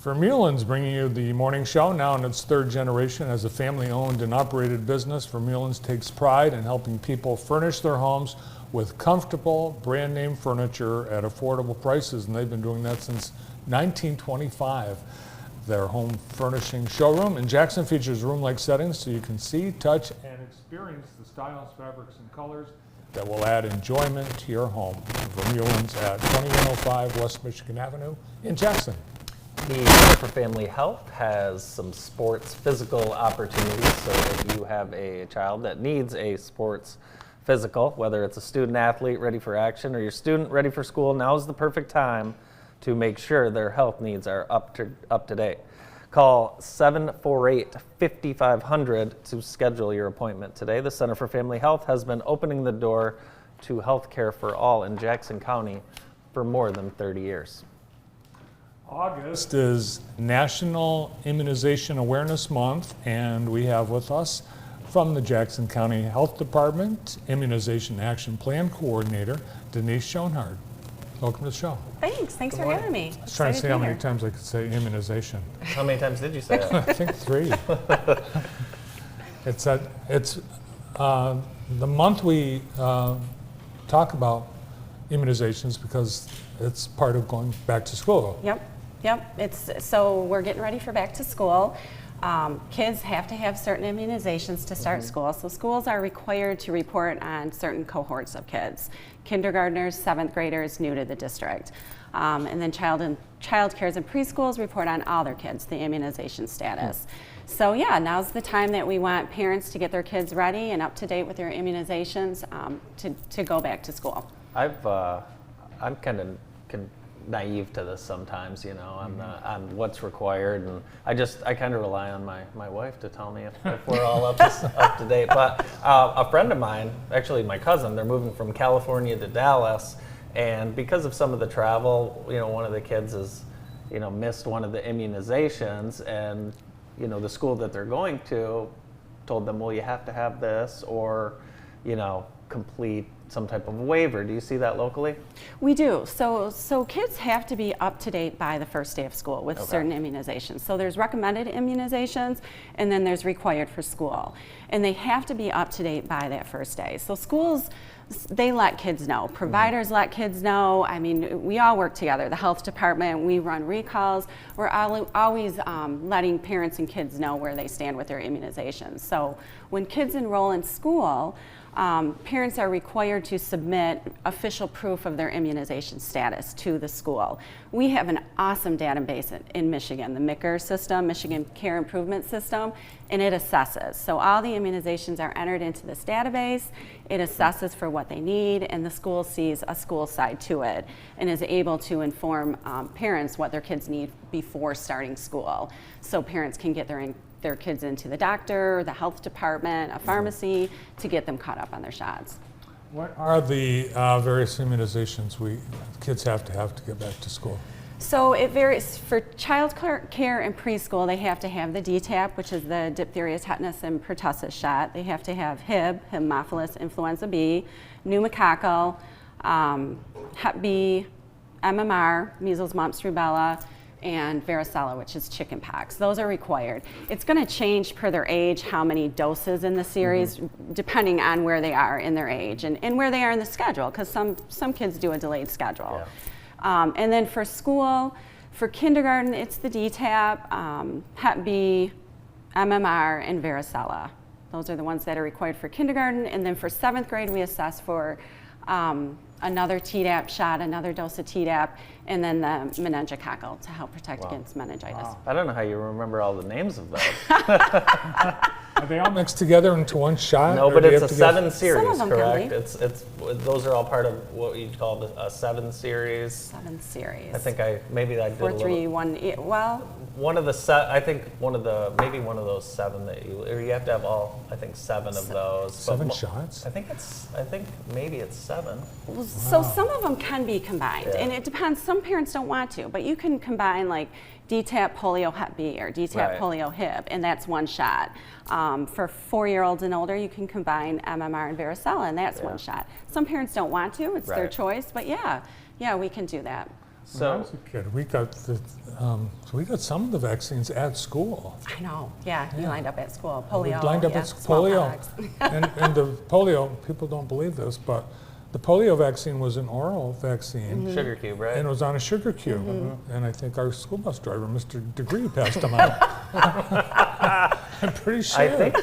Vermeulen's bringing you the morning show, now in its third generation as a family-owned and operated business. Vermeulen's takes pride in helping people furnish their homes with comfortable brand-name furniture at affordable prices, and they've been doing that since 1925. Their home furnishing showroom in Jackson features room-like settings so you can see, touch, and experience the styles, fabrics, and colors that will add enjoyment to your home. Vermeulen's at 2105 West Michigan Avenue in Jackson. The Center for Family Health has some sports physical opportunities. So if you have a child that needs a sports physical, whether it's a student athlete ready for action or your student ready for school, now's the perfect time to make sure their health needs are up to date. Call 748-5500 to schedule your appointment today. The Center for Family Health has been opening the door to health care for all in Jackson County for more than 30 years. August is National Immunization Awareness Month, and we have with us from the Jackson County Health Department Immunization Action Plan Coordinator, Denise Schonhard. Welcome to the show. Thanks for having me. I was trying to see how many times I could say immunization. How many times did you say it? I think 3. It's the month we talk about immunizations because it's part of going back to school. Yep. So we're getting ready for back to school. Kids have to have certain immunizations to start school. So schools are required to report on certain cohorts of kids. Kindergartners, 7th graders, new to the district. And then child cares and preschools report on all their kids, the immunization status. So yeah, now's the time that we want parents to get their kids ready and up to date with their immunizations to go back to school. I'm kind of naive to this sometimes, on what's required, and I kind of rely on my wife to tell me if we're all up to date. But a friend of mine, actually my cousin, they're moving from California to Dallas, and because of some of the travel, one of the kids has, missed one of the immunizations, and the school that they're going to told them, well, you have to have this, or complete some type of waiver. Do you see that locally? We do. So kids have to be up to date by the first day of school with certain immunizations. So there's recommended immunizations, and then there's required for school. And they have to be up to date by that first day. So schools, they let kids know. Providers let kids know. I mean, we all work together. The health department, we run recalls. We're always letting parents and kids know where they stand with their immunizations. So when kids enroll in school, parents are required to submit official proof of their immunization status to the school. We have an awesome database in Michigan, the MICR system, Michigan Care Improvement System, and it assesses. So all the immunizations are entered into this database, it assesses for what they need, and the school sees a school side to it and is able to inform parents what their kids need before starting school. So parents can get their kids into the doctor, the health department, a pharmacy to get them caught up on their shots. What are the various immunizations kids have to get back to school? So it varies. For child care and preschool, they have to have the DTaP, which is the diphtheria, tetanus, and pertussis shot. They have to have Hib, Haemophilus influenza B, pneumococcal, Hep B, MMR, measles, mumps, rubella, and varicella, which is chickenpox. Those are required. It's going to change per their age how many doses in the series, depending on where they are in their age and where they are in the schedule, because some kids do a delayed schedule. Yeah. And then for school, for kindergarten, it's the DTaP, Hep B, MMR, and varicella. Those are the ones that are required for kindergarten. And then for 7th grade, we assess for another Tdap shot, another dose of Tdap, and then the meningococcal to help protect against meningitis. Wow. I don't know how you remember all the names of those. Are they all mixed together into one shot? No, but it's a 7 series, Some of them correct? can be. Those are all part of what you'd call a 7 series. 7 series. I think maybe I did 4, a 3, little. 1. Well, I think maybe one of those 7 that you have to have all, I think 7 of those. 7 shots? I think maybe it's 7. so some of them can be combined, Yeah. and it depends. Some parents don't want to, but you can combine like DTaP polio Hep B or DTaP Right. polio Hib, and that's one shot. For 4-year-olds and older, you can combine MMR and varicella, and that's one shot. Some parents don't want to; it's their Right. choice. But yeah, we can do that. When I was a kid, we got the So we got some of the vaccines at school. I know, yeah, you Yeah. lined up at school. We Polio, lined up yeah, at polio. smallpox. And the polio, people don't believe this, but the polio vaccine was an oral vaccine. Mm-hmm. Sugar cube, right? And it was on a sugar cube. And I think our school bus driver, Mr. Degree, passed them out. I'm pretty sure. I think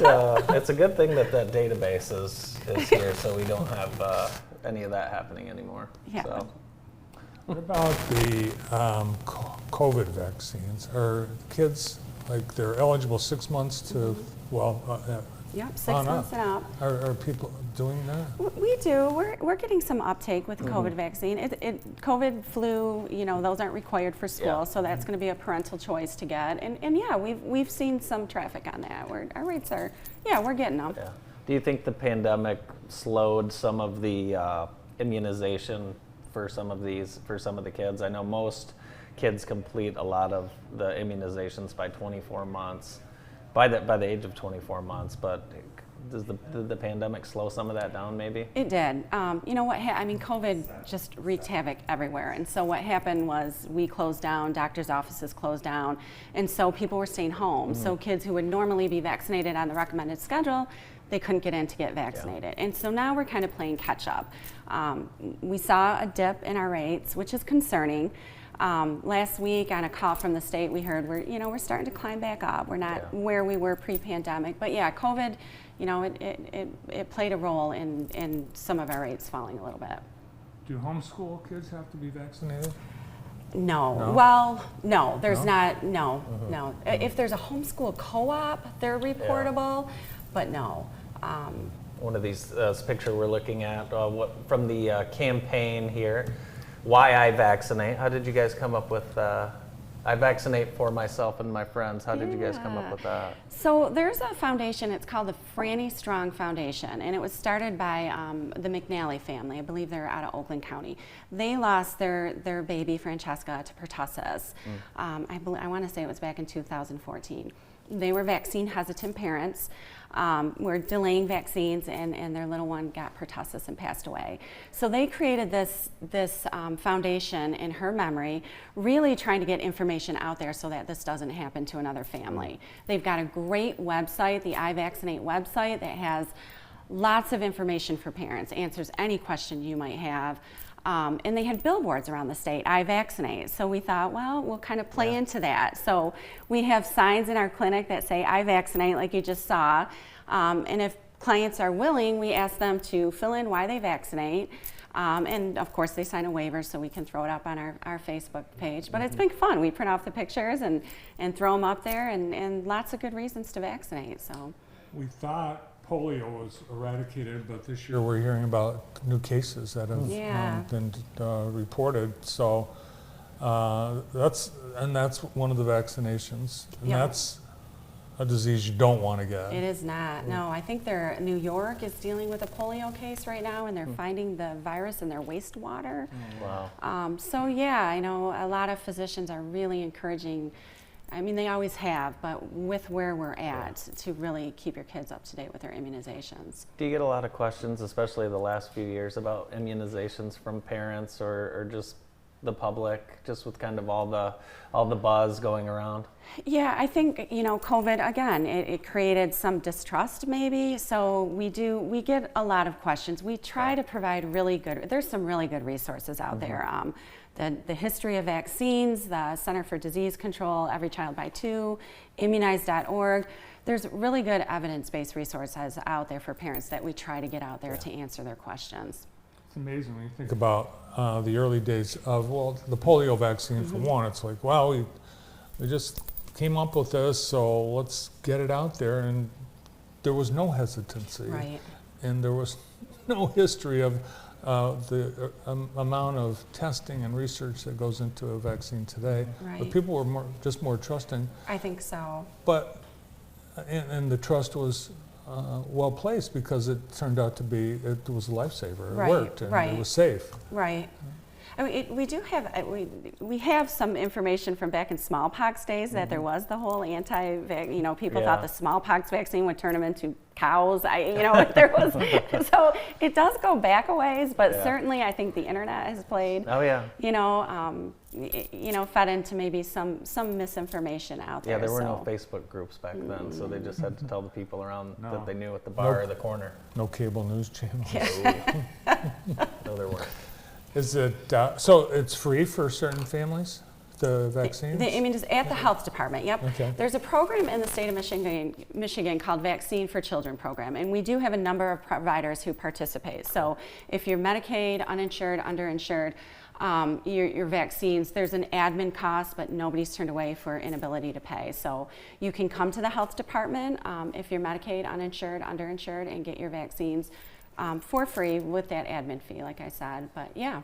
it's a good thing that that database is here, so we don't have any of that happening anymore. Yeah. So. What about the COVID vaccines? Are kids, like, they're eligible 6 months to, well, Yep, 6 on months up. and up. Are people doing that? We do. We're getting some uptake with the Mm-hmm. COVID vaccine. COVID, flu, those aren't required for school, Yeah. so that's going to be a parental choice to get. And yeah, we've seen some traffic on that. Our rates are, we're getting them. Yeah. Do you think the pandemic slowed some of the immunization for some of the kids? I know most kids complete a lot of the immunizations by 24 months, by the age of 24 months. But did the pandemic slow some of that down? Maybe It did. You know what? COVID just wreaked havoc everywhere. And so what happened was we closed down, doctors' offices closed down, and so people were staying home. So kids who would normally be vaccinated on the recommended schedule, they couldn't get in to get vaccinated. And so now we're kind of playing catch up. We saw a dip in our rates, which is concerning. Last week on a call from the state, we heard we're starting to climb back up. We're not where we were pre-pandemic, but yeah, COVID, it played a role in some of our rates falling a little bit. Do homeschool kids have to be vaccinated? No. No? Well, no, there's No? not, no. If there's a homeschool co-op, they're reportable, but no. one of these this picture we're looking at from the campaign here. Why I vaccinate? How did you guys come up with? I vaccinate for myself and my friends. How did you guys come up with that? So there's a foundation, it's called the Franny Strong Foundation, and it was started by the McNally family. I believe they're out of Oakland County. They lost their baby, Francesca, to pertussis. I want to say it was back in 2014. They were vaccine hesitant parents, were delaying vaccines, and their little one got pertussis and passed away. So they created this foundation in her memory, really trying to get information out there so that this doesn't happen to another family. They've got a great website, the I Vaccinate website, that has lots of information for parents, answers any question you might have. And they had billboards around the state, I Vaccinate. So we thought, well, we'll kind of play into that. So we have signs in our clinic that say, I Vaccinate, like you just saw. And if clients are willing, we ask them to fill in why they vaccinate. And of course, they sign a waiver so we can throw it up on our Facebook page. But it's been fun. We print off the pictures and throw them up there, and lots of good reasons to vaccinate. So We thought polio was eradicated, but this year we're hearing about new cases that have been reported. So that's one of the vaccinations, and that's a disease you don't want to get. it is not. No, I think New York is dealing with a polio case right now, and they're finding the virus in their wastewater. Wow. So yeah, I know a lot of physicians are really encouraging. I mean, they always have, but with where we're at, to really keep your kids up to date with their immunizations. Do you get a lot of questions, especially the last few years, about immunizations from parents or just the public, just with kind of all the buzz going around? Yeah, I think, COVID, again, it created some distrust maybe. So we get a lot of questions. We try to provide there's some really good resources out there. The History of Vaccines, the Center for Disease Control, Every Child by Two, Immunize.org. There's really good evidence-based resources out there for parents that we try to get out there to answer their questions. It's amazing when you think about the early days of, the polio vaccine for one. It's like, wow, we just came up with this, so let's get it out there. And there was no hesitancy. Right. And there was no history of the amount of testing and research that goes into a vaccine today. Right. But people were more trusting. I think so. But, and the trust was well placed because it turned out to be, it was a lifesaver. It worked and it was safe. Right. I mean, we do have we have some information from back in smallpox days that there was the whole people thought the smallpox vaccine would turn them into cows. There was so it does go back a ways, but certainly I think the internet has played. Oh yeah. Fed into maybe some misinformation out there. Yeah, there were no Facebook groups back then, so they just had to tell the people around that they knew at the bar or the corner. No cable news channels. No, there weren't. Is it so? It's free for certain families, the vaccines. It's at the health department. Yep. Okay. There's a program in the state of Michigan called Vaccine for Children program, and we do have a number of providers who participate. So if you're Medicaid, uninsured, underinsured, your vaccines, there's an admin cost, but nobody's turned away for inability to pay. So you can come to the health department if you're Medicaid, uninsured, underinsured, and get your vaccines for free with that admin fee, like I said. But yeah.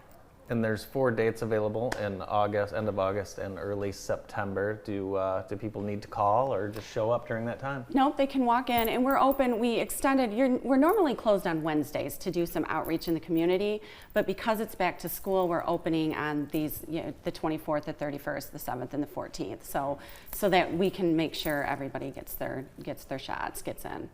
And there's 4 dates available in August, end of August, and early September. Do people need to call or just show up during that time? Nope, they can walk in, and we're open. We extended. We're normally closed on Wednesdays to do some outreach in the community, but because it's back to school, we're opening on these, the 24th, the 31st, the 7th, and the 14th, so that we can make sure everybody gets their shots, gets in.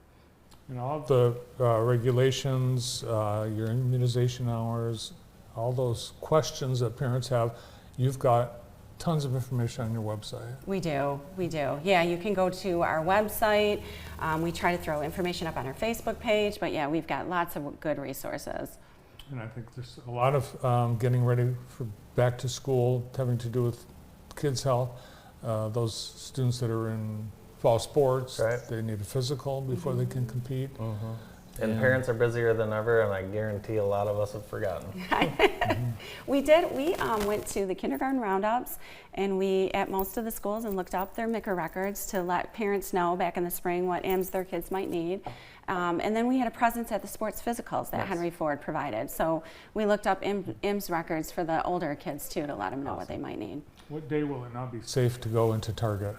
All the regulations, your immunization hours, all those questions that parents have, you've got tons of information on your website. We do. Yeah, you can go to our website. We try to throw information up on our Facebook page, but yeah, we've got lots of good resources. And I think there's a lot of getting ready for back to school, having to do with kids' health. Those students that are in fall sports, they need a physical before they can compete. And parents are busier than ever, and I guarantee a lot of us have forgotten. We did. We went to the kindergarten roundups, and we at most of the schools and looked up their MICR records to let parents know back in the spring what IMS their kids might need. And then we had a presence at the sports physicals that Henry Ford provided. So we looked up IMS records for the older kids too to let them know what they might need. What day will it not be safe to go into Target?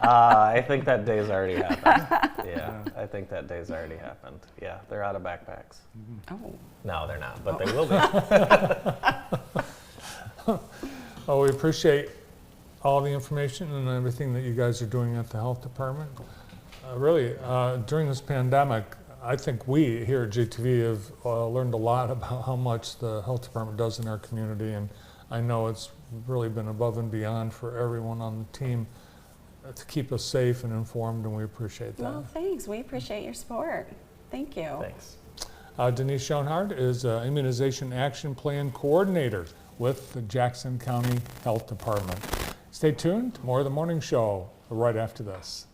I think that day's already happened. Yeah, I think that day's already happened. Yeah, they're out of backpacks. Oh. No, they're not, but they will be. Well, we appreciate all the information and everything that you guys are doing at the health department. Really, during this pandemic, I think we here at JTV have learned a lot about how much the health department does in our community, and I know it's really been above and beyond for everyone on the team to keep us safe and informed, and we appreciate that. Well, thanks. We appreciate your support. Thank you. Thanks. Denise Schonhard is Immunization Action Plan Coordinator with the Jackson County Health Department. Stay tuned. More of the morning show right after this.